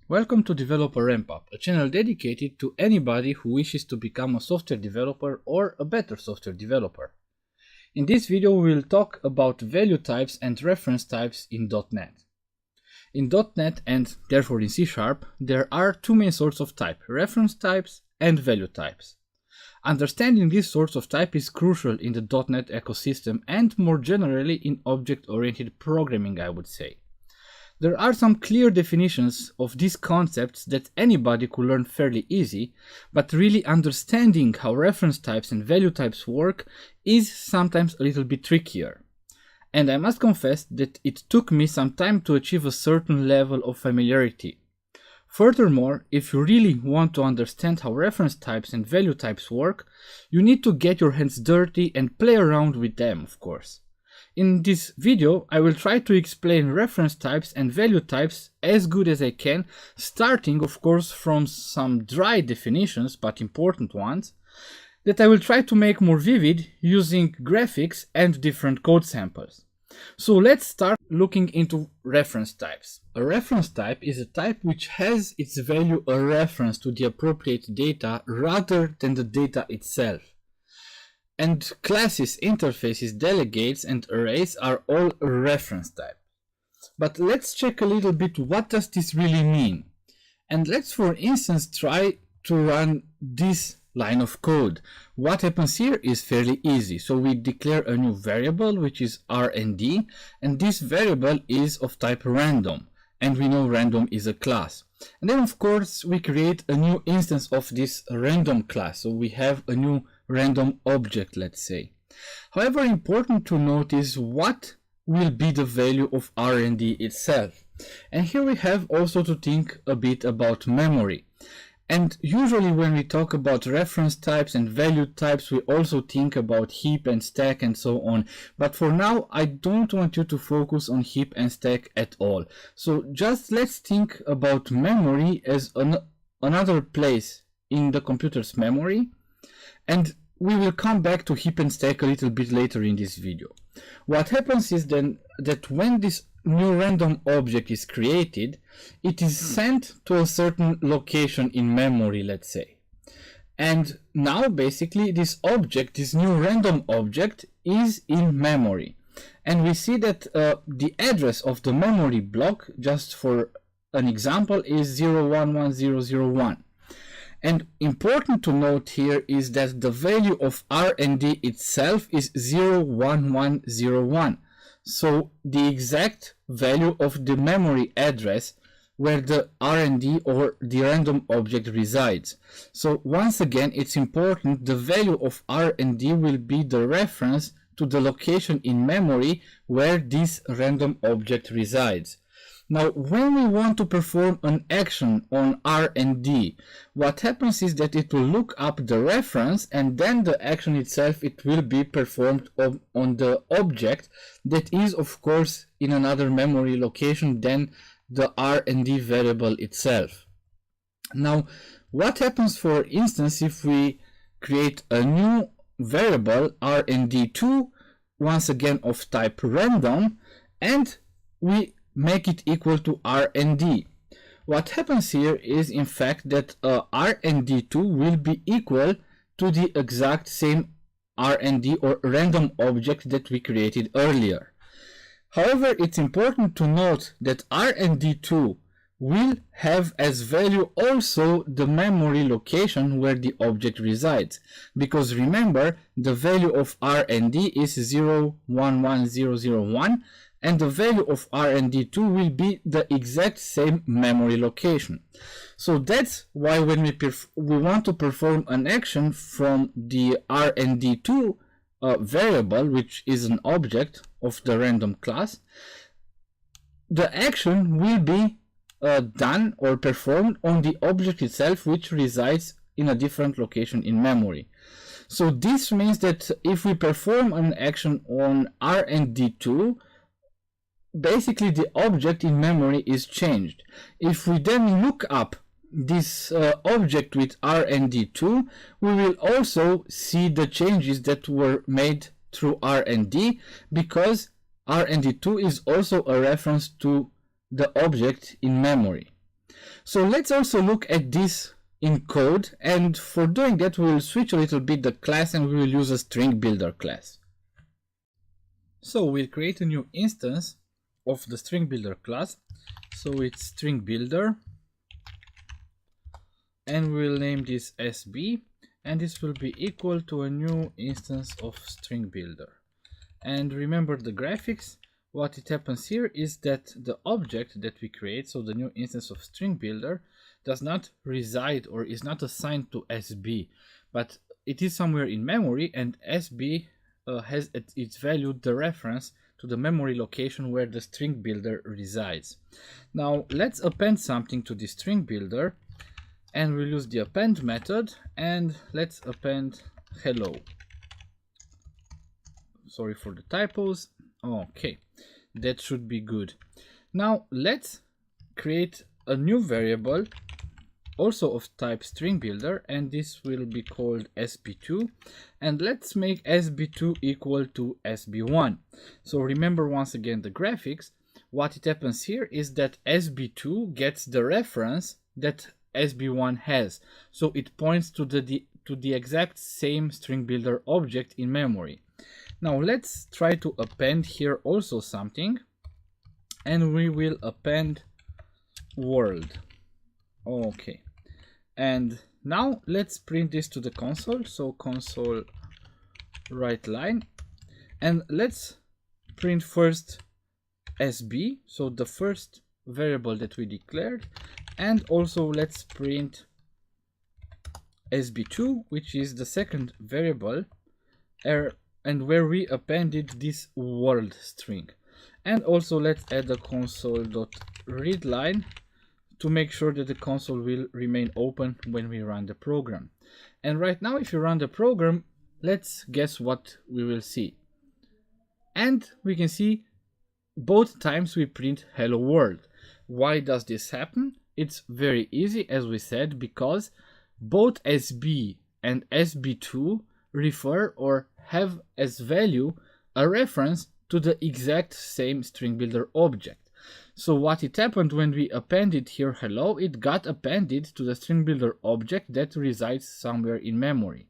Welcome to Developer Ramp Up, a channel dedicated to anybody who wishes to become a software developer or a better software developer. In this video we will talk about value types and reference types in .NET. In .NET and therefore in C#, there are two main sorts of type, reference types and value types. Understanding these sorts of type is crucial in the .NET ecosystem and more generally in object-oriented programming, I would say. There are some clear definitions of these concepts that anybody could learn fairly easy, but really understanding how reference types and value types work is sometimes a little bit trickier. And I must confess that it took me some time to achieve a certain level of familiarity. Furthermore, if you really want to understand how reference types and value types work, you need to get your hands dirty and play around with them, of course. In this video, I will try to explain reference types and value types as good as I can, starting of course from some dry definitions, but important ones, that I will try to make more vivid using graphics and different code samples. So let's start looking into reference types. A reference type is a type which has its value a reference to the appropriate data rather than the data itself. And classes, interfaces, delegates, and arrays are all a reference type. But let's check a little bit what does this really mean. And let's for instance try to run this line of code. What happens here is fairly easy. So we declare a new variable which is R&D, and this variable is of type random, and we know random is a class. And then of course we create a new instance of this random class, so we have a new random object, let's say. However, important to note is what will be the value of R&D itself. And here we have also to think a bit about memory. And usually when we talk about reference types and value types, we also think about heap and stack and so on. But for now, I don't want you to focus on heap and stack at all. So just let's think about memory as another place in the computer's memory. And we will come back to heap and stack a little bit later in this video. What happens is then that when this new random object is created, it is sent to a certain location in memory, let's say. And now basically this object, this new random object, is in memory. And we see that the address of the memory block, just for an example, is 011001. And important to note here is that the value of R&D itself is 01101. So the exact value of the memory address where the R&D or the random object resides. So once again, it's important the value of R&D will be the reference to the location in memory where this random object resides. Now, when we want to perform an action on R&D, what happens is that it will look up the reference, and then the action itself, it will be performed on the object that is, of course, in another memory location than the R&D variable itself. Now, what happens, for instance, if we create a new variable R&D2, once again of type random, and we make it equal to R&D. What happens here is in fact that R&D2 will be equal to the exact same R&D or random object that we created earlier. However, it's important to note that R&D2 will have as value also the memory location where the object resides, because remember the value of R&D is 011001, and the value of R&D2 will be the exact same memory location. So that's why when we want to perform an action from the R&D2 variable, which is an object of the random class, the action will be done or performed on the object itself, which resides in a different location in memory. So this means that if we perform an action on R&D2, basically the object in memory is changed. If we then look up this object with R&D2, we will also see the changes that were made through R&D, because R&D2 is also a reference to the object in memory. So let's also look at this in code, and for doing that we will switch a little bit the class and we will use a string builder class. So we'll create a new instance of the string builder class. So it's string builder, and we'll name this SB, and this will be equal to a new instance of string builder. And remember the graphics. What it happens here is that the object that we create, so the new instance of string builder, does not reside or is not assigned to SB, but it is somewhere in memory, and SB has at its value the reference to the memory location where the string builder resides. Now let's append something to the string builder, and we'll use the append method, and let's append hello. Sorry for the typos. Okay, that should be good. Now let's create a new variable also of type string builder, and this will be called sb2, and let's make sb2 equal to sb1. So remember once again the graphics. What it happens here is that sb2 gets the reference that sb1 has, so it points to the exact same string builder object in memory. Now let's try to append here also something, and we will append world. Okay, and now let's print this to the console. So console write line, and let's print first sb, so the first variable that we declared, and also let's print sb2, which is the second variable, and where we appended this world string. And also let's add a console.readline to make sure that the console will remain open when we run the program. And right now, if you run the program, let's guess what we will see. And we can see both times we print hello world. Why does this happen? It's very easy, as we said, because both SB and SB2 refer or have as value a reference to the exact same string builder object. So what it happened when we appended here hello, it got appended to the string builder object that resides somewhere in memory.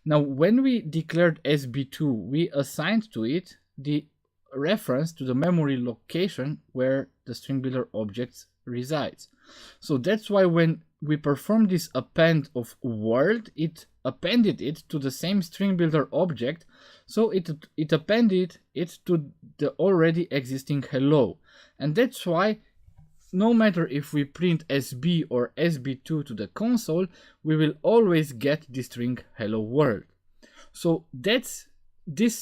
Now when we declared sb2, we assigned to it the reference to the memory location where the string builder object resides. So that's why when we perform this append of world, it appended it to the same string builder object, so it appended it to the already existing hello. And that's why no matter if we print SB or SB2 to the console, we will always get the string hello world. So this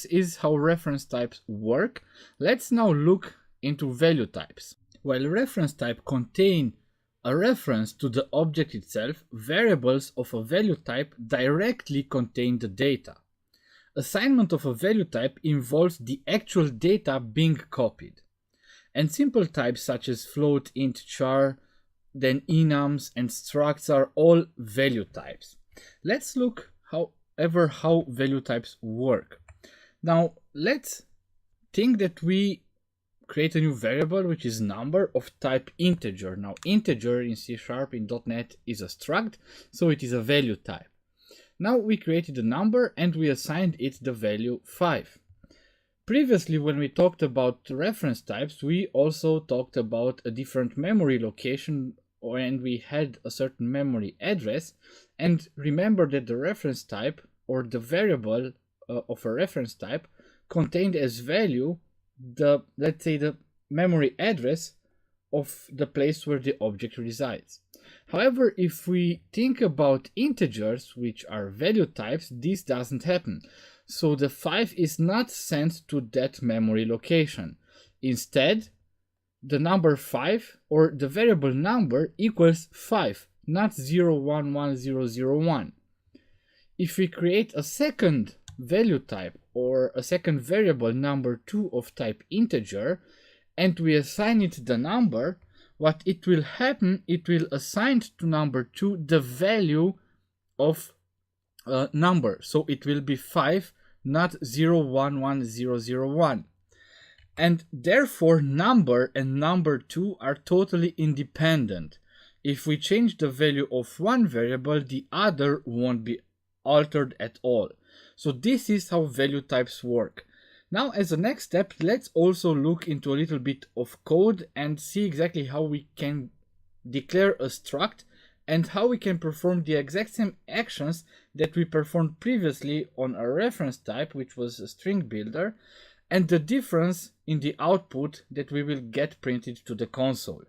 is how reference types work. Let's now look into value types. While reference type contain a reference to the object itself, variables of a value type directly contain the data. Assignment of a value type involves the actual data being copied. And simple types such as float, int, char, then enums and structs are all value types. Let's look how value types work. Now let's think that we create a new variable which is number of type integer. Now integer in C# in .NET is a struct, so it is a value type. Now we created a number and we assigned it the value 5. Previously, when we talked about reference types, we also talked about a different memory location, and we had a certain memory address. And remember that the reference type or the variable of a reference type contained as value let's say the memory address of the place where the object resides. However, if we think about integers, which are value types, this doesn't happen. So the 5 is not sent to that memory location. Instead, the number 5 or the variable number equals 5, not 011001. If we create a second value type or a second variable number 2 of type integer and we assign it the number, what it will happen, it will assign to number 2 the value of number. So it will be 5, not 011001. And therefore number and number 2 are totally independent. If we change the value of one variable, the other won't be altered at all. So this is how value types work. Now, as a next step, let's also look into a little bit of code and see exactly how we can declare a struct and how we can perform the exact same actions that we performed previously on a reference type, which was a string builder, and the difference in the output that we will get printed to the console.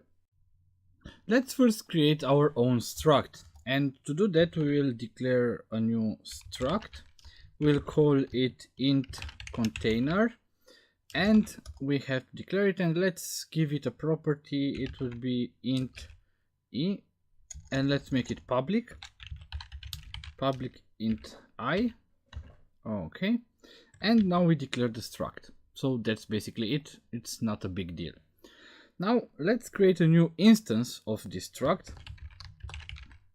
Let's first create our own struct, and to do that we will declare a new struct. We'll call it int container, and we have to declare it, and let's give it a property. It will be int e, and let's make it public int I. Okay, and now we declare the struct. So that's basically it. It's not a big deal. Now let's create a new instance of this struct.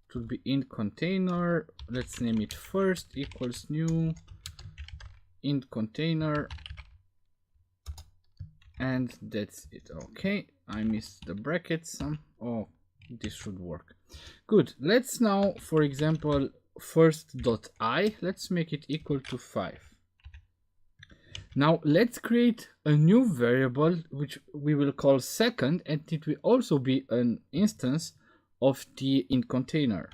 It will be int container. Let's name it first equals new int container, and that's it. Okay, I missed the brackets. Oh, this should work. Good. Let's now, for example, first.I, let's make it equal to 5. Now let's create a new variable which we will call second, and it will also be an instance of the int container.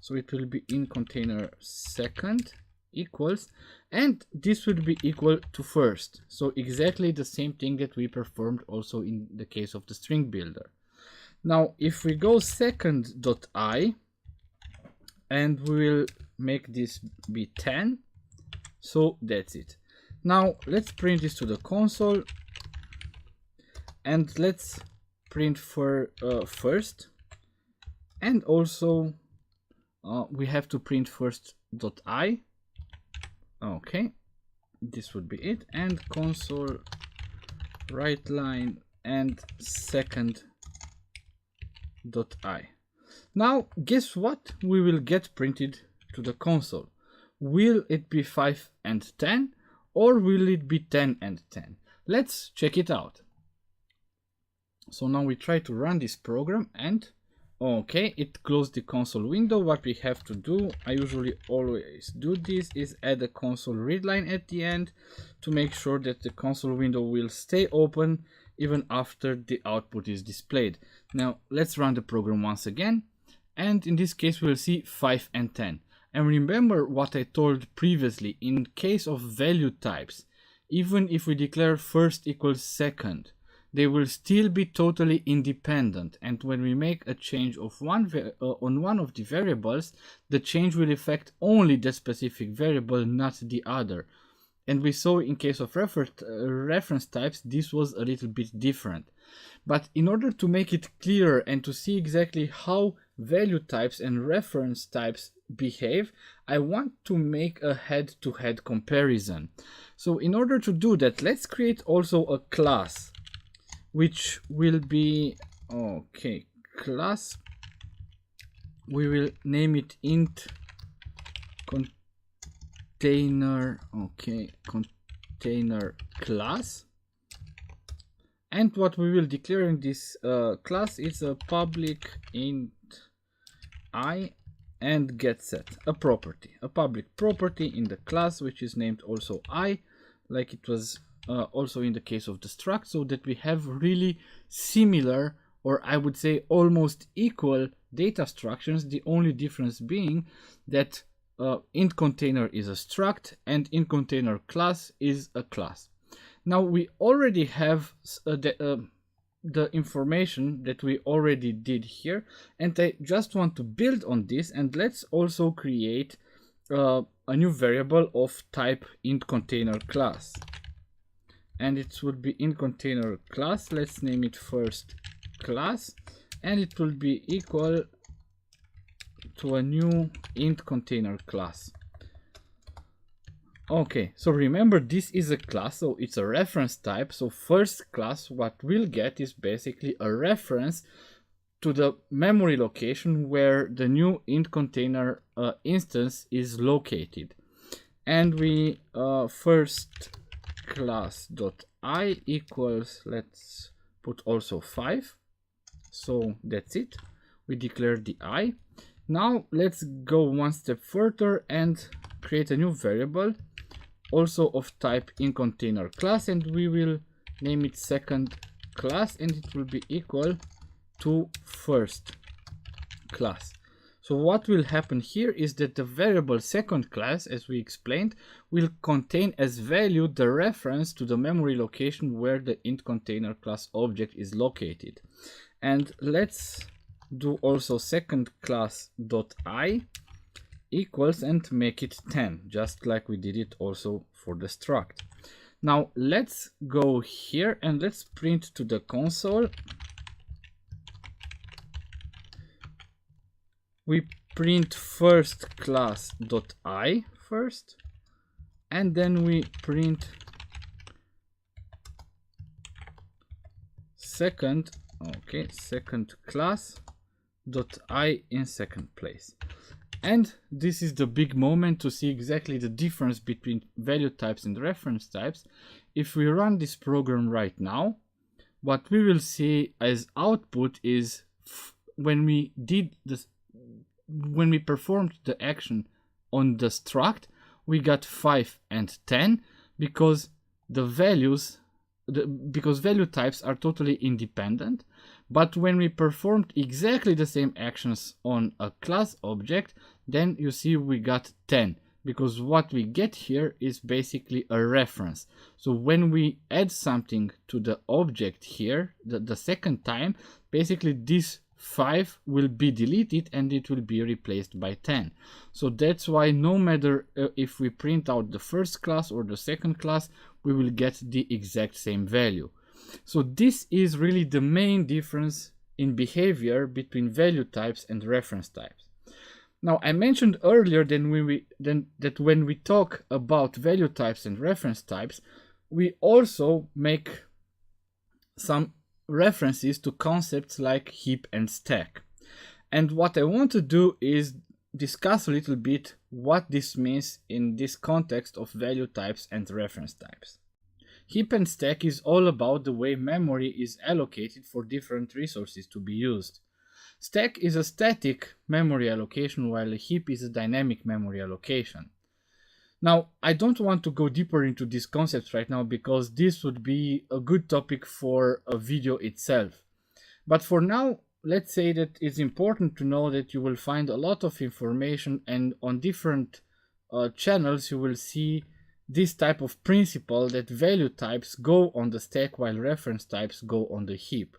So it will be int container second equals, and this will be equal to first. So exactly the same thing that we performed also in the case of the string builder. Now if we go second.I, and we will make this be 10. So that's it. Now let's print this to the console, and let's print for first, and also we have to print first.I. Okay, this would be it, and console write line and second.I. Now guess what we will get printed to the console? Will it be 5 and 10, or will it be 10 and 10? Let's check it out. So now we try to run this program, and okay, it closed the console window. What we have to do, I usually always do this, is add a console readline at the end to make sure that the console window will stay open even after the output is displayed. Now let's run the program once again, and in this case we'll see 5 and 10. And remember what I told previously, in case of value types, even if we declare first equals second, they will still be totally independent. And when we make a change of on one of the variables, the change will affect only the specific variable, not the other. And we saw in case of reference types, this was a little bit different. But in order to make it clearer and to see exactly how value types and reference types behave, I want to make a head-to-head comparison. So in order to do that, let's create also a class, which will be, okay, class, we will name it int container, okay, container class. And what we will declare in this class is a public int I and get set, a public property in the class, which is named also I, like it was also in the case of the struct, so that we have really similar, or I would say almost equal data structures, the only difference being that int container is a struct and int container class is a class. Now we already have the information that we already did here, and I just want to build on this, and let's also create a new variable of type int container class, and it would be int container class. Let's name it first class, and it will be equal to a new int container class. Okay, so remember, this is a class, so it's a reference type. So first class, what we'll get is basically a reference to the memory location where the new int container instance is located. And we first class dot I equals, let's put also 5. So that's it. We declare the I. Now let's go one step further and create a new variable, also of type inContainerClass, and we will name it second class, and it will be equal to first class. So what will happen here is that the variable second class, as we explained, will contain as value the reference to the memory location where the inContainerClass object is located. And let's do also second class dot I equals and make it 10, just like we did it also for the struct. Now let's go here and let's print to the console. We print first class dot I first, and then we print second class dot I in second place. And this is the big moment to see exactly the difference between value types and reference types. If we run this program right now, what we will see as output is when we performed the action on the struct, we got 5 and 10 because the values because value types are totally independent. But when we performed exactly the same actions on a class object, then you see we got 10, because what we get here is basically a reference. So when we add something to the object here, the second time, basically this 5 will be deleted and it will be replaced by 10. So that's why no matter if we print out the first class or the second class, we will get the exact same value. So this is really the main difference in behavior between value types and reference types. Now, I mentioned earlier that when we talk about value types and reference types, we also make some references to concepts like heap and stack. And what I want to do is discuss a little bit what this means in this context of value types and reference types. Heap and stack is all about the way memory is allocated for different resources to be used. Stack is a static memory allocation, while a heap is a dynamic memory allocation. Now, I don't want to go deeper into these concepts right now because this would be a good topic for a video itself. But for now, let's say that it's important to know that you will find a lot of information, and on different channels you will see this type of principle that value types go on the stack while reference types go on the heap.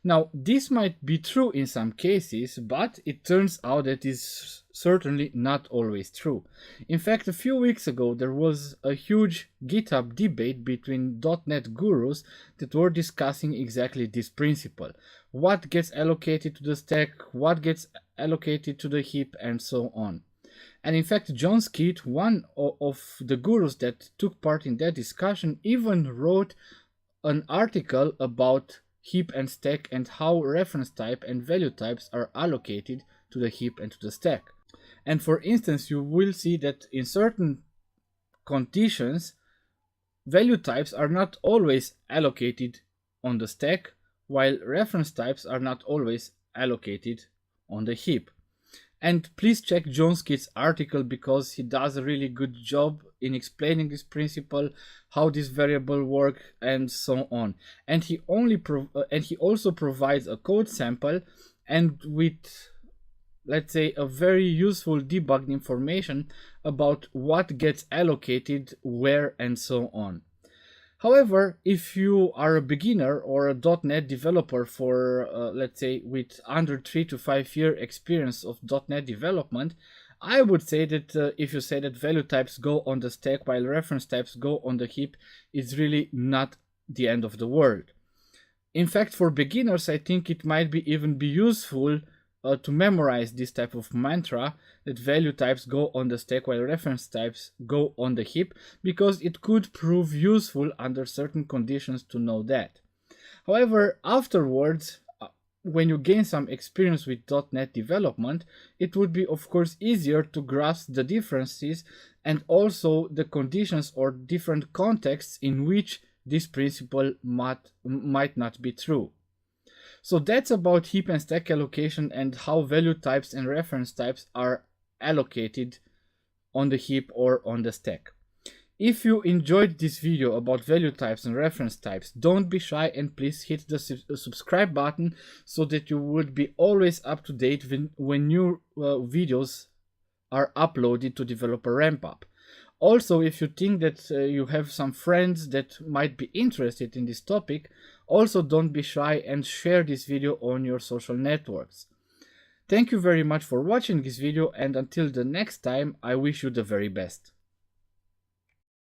Now, this might be true in some cases, but it turns out that is certainly not always true. In fact, a few weeks ago, there was a huge GitHub debate between .NET gurus that were discussing exactly this principle. What gets allocated to the stack, what gets allocated to the heap, and so on. And in fact, John Skeet, one of the gurus that took part in that discussion, even wrote an article about heap and stack and how reference type and value types are allocated to the heap and to the stack. And for instance, you will see that in certain conditions, value types are not always allocated on the stack, while reference types are not always allocated on the heap. And please check John Skeet's article because he does a really good job in explaining this principle, how this variable work, and so on. And he also provides a code sample and with, let's say, a very useful debugging information about what gets allocated where and so on. However, if you are a beginner or a .NET developer for, let's say, with under 3 to 5 year experience of .NET development, I would say that if you say that value types go on the stack while reference types go on the heap, it's really not the end of the world. In fact, for beginners, I think it might even be useful to memorize this type of mantra that value types go on the stack while reference types go on the heap, because it could prove useful under certain conditions to know that. However, afterwards, when you gain some experience with .NET development, it would be of course easier to grasp the differences and also the conditions or different contexts in which this principle might not be true. So that's about heap and stack allocation and how value types and reference types are allocated on the heap or on the stack. If you enjoyed this video about value types and reference types, don't be shy and please hit the subscribe button so that you would be always up to date when new videos are uploaded to Developer Ramp Up. Also, if you think that you have some friends that might be interested in this topic, also don't be shy and share this video on your social networks. Thank you very much for watching this video, and until the next time, I wish you the very best.